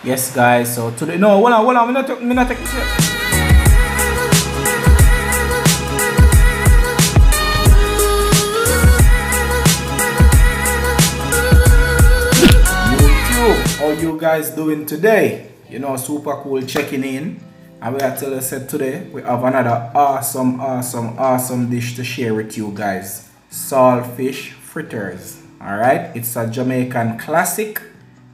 Yes, guys. So today, no, hold on. Me not take this yet. YouTube, how you guys doing today? You know, super cool checking in, and we are tell you said today we have another awesome dish to share with you guys. Saltfish fritters. All right, it's a Jamaican classic,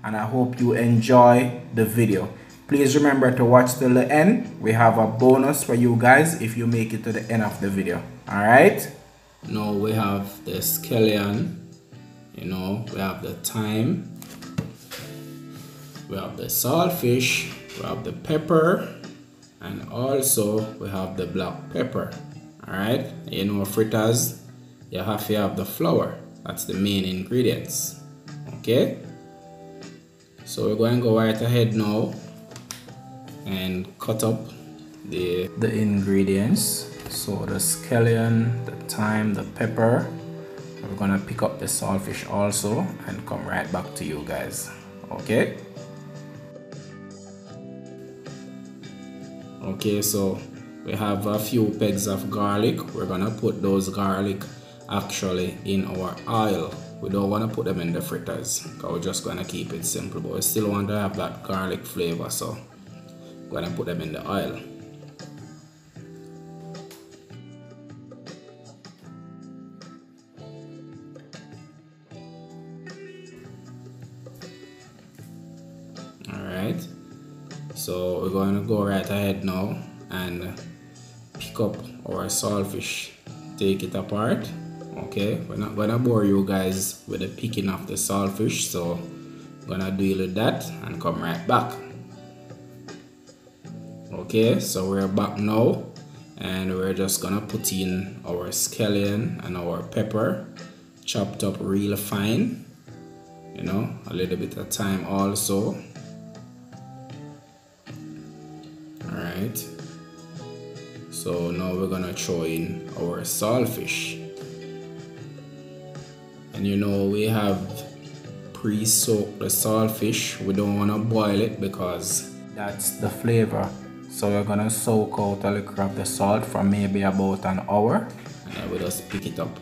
and I hope you enjoy the video. Please remember to watch till the end. We have a bonus for you guys if you make it to the end of the video. All right. Now we have the scallion. You know, we have the thyme. We have the saltfish. We have the pepper, and also we have the black pepper. All right. You know, fritters, you have to have the flour. That's the main ingredients. Okay. So we're going to go right ahead now and cut up the ingredients. So the scallion, the thyme, the pepper. We're going to pick up the saltfish also and come right back to you guys. Okay. Okay, so we have a few pegs of garlic. We're going to put those garlic actually in our oil. We don't want to put them in the fritters because we're just going to keep it simple, but we still want to have that garlic flavor, so we're going to put them in the oil. Alright, so we're going to go right ahead now and pick up our saltfish, take it apart. Okay, we're not gonna bore you guys with the picking of the saltfish, so I'm gonna deal with that and come right back. Okay, so we're back now, and we're just gonna put in our scallion and our pepper, chopped up real fine. You know, a little bit of thyme also. Alright, so now we're gonna throw in our saltfish. And you know, we have pre-soaked the saltfish. We don't want to boil it because that's the flavor. So we're gonna soak out a little of the salt for maybe about an hour, and then we just pick it up.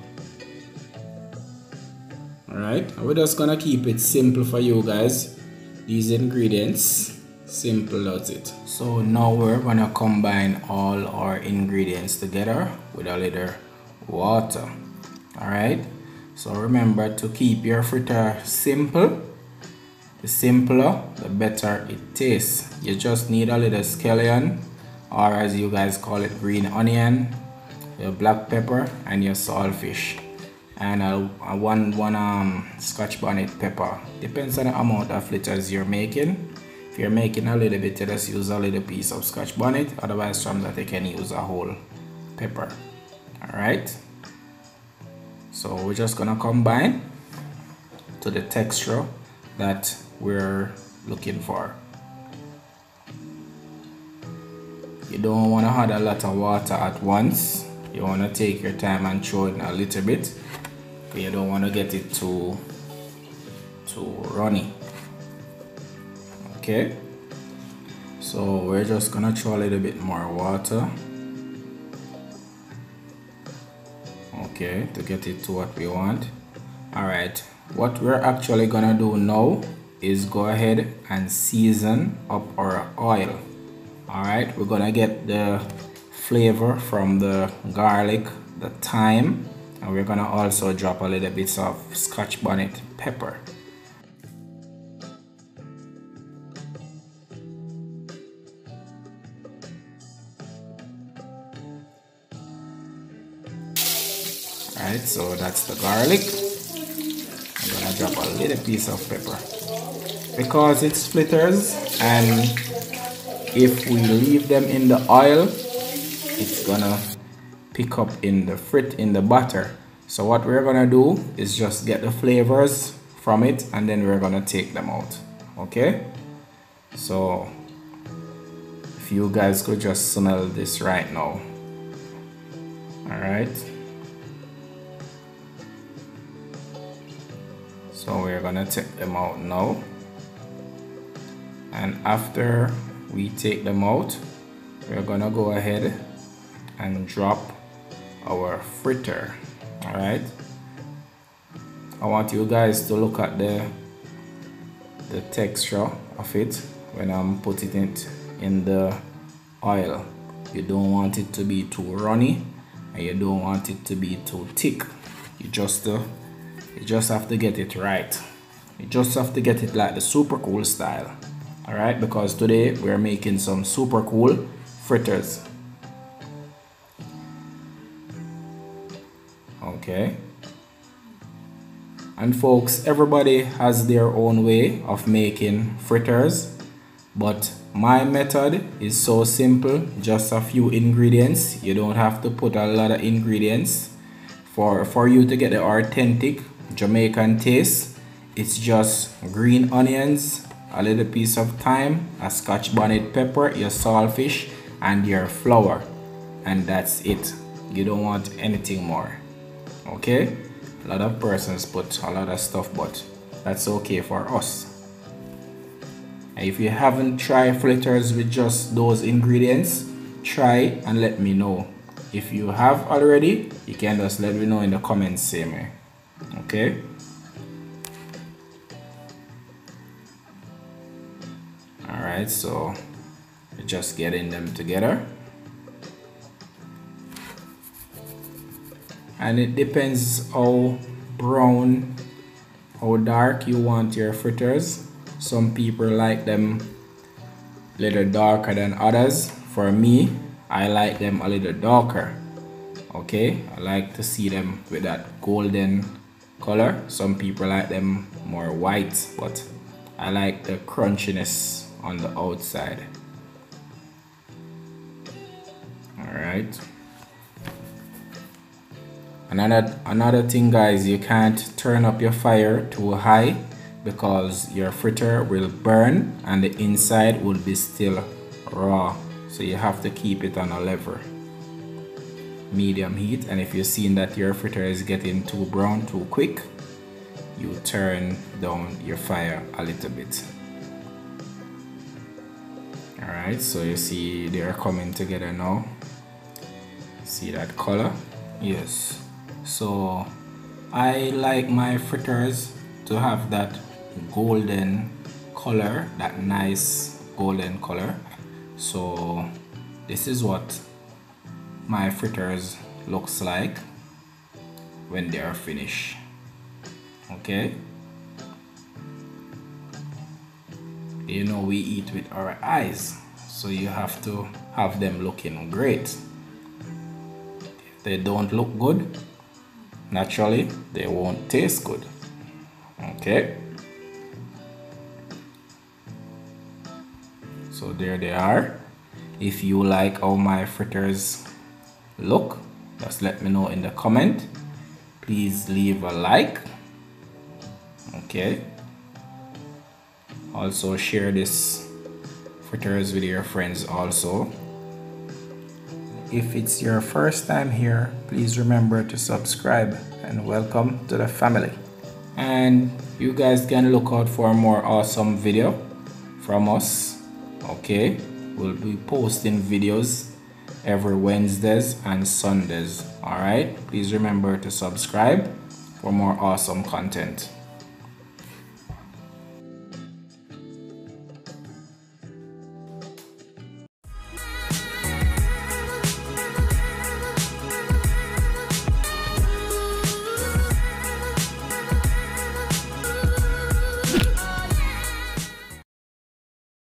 Alright, we're just gonna keep it simple for you guys. These ingredients, simple, that's it. So now we're gonna combine all our ingredients together with a little water. Alright. So remember to keep your fritter simple. The simpler, the better it tastes. You just need a little scallion, or as you guys call it, green onion, your black pepper, and your saltfish, and one Scotch bonnet pepper. Depends on the amount of fritters you're making. If you're making a little bit, you just use a little piece of Scotch bonnet. Otherwise, from that you can use a whole pepper. All right. So we're just gonna combine to the texture that we're looking for. You don't want to add a lot of water at once. You want to take your time and throw in a little bit. You don't want to get it too runny. Okay. So we're just gonna throw a little bit more water. Okay, to get it to what we want. Alright, what we're actually gonna do now is go ahead and season up our oil. Alright, we're gonna get the flavor from the garlic, the thyme, and we're gonna also drop a little bit of Scotch bonnet pepper. Alright, so that's the garlic. I'm gonna drop a little piece of pepper because it's fritters, and if we leave them in the oil, it's gonna pick up in the butter. So what we're gonna do is just get the flavors from it, and then we're gonna take them out. Okay, so if you guys could just smell this right now. All right. So we're gonna take them out now. And after we take them out, we're gonna go ahead and drop our fritter. All right, I want you guys to look at the texture of it when I'm putting it in the oil. You don't want it to be too runny and you don't want it to be too thick. You just have to get it right. You just have to get it like the Super Kool style. All right, because today we're making some Super Kool fritters. Okay, and folks, everybody has their own way of making fritters, but my method is so simple. Just a few ingredients. You don't have to put a lot of ingredients for you to get the authentic Jamaican taste. It's just green onions, a little piece of thyme, a Scotch bonnet pepper, your saltfish, and your flour, and that's it. You don't want anything more. Okay, a lot of persons put a lot of stuff, but that's okay for us. And if you haven't tried fritters with just those ingredients, try and let me know. If you have already, you can just let me know in the comments same way. Okay, all right, so just getting them together. And it depends how brown, how dark you want your fritters. Some people like them a little darker than others. For me, I like them a little darker. Okay, I like to see them with that golden color. Some people like them more white, but I like the crunchiness on the outside. All right. Another thing, guys, you can't turn up your fire too high because your fritter will burn and the inside will be still raw. So you have to keep it on a level medium heat, and if you're seeing that your fritter is getting too brown too quick, you turn down your fire a little bit. All right, so you see they're coming together now. See that color? Yes. So I like my fritters to have that golden color, that nice golden color. So this is what my fritters looks like when they are finished. Okay, you know we eat with our eyes, so you have to have them looking great. If they don't look good, naturally they won't taste good. Okay, so there they are. If you like how my fritters look, just let me know in the comment. Please leave a like. Okay, also share this fritters with your friends also. If it's your first time here, please remember to subscribe and welcome to the family. And you guys can look out for more awesome video from us. Okay, we'll be posting videos every Wednesdays and Sundays. All right, please remember to subscribe for more awesome content.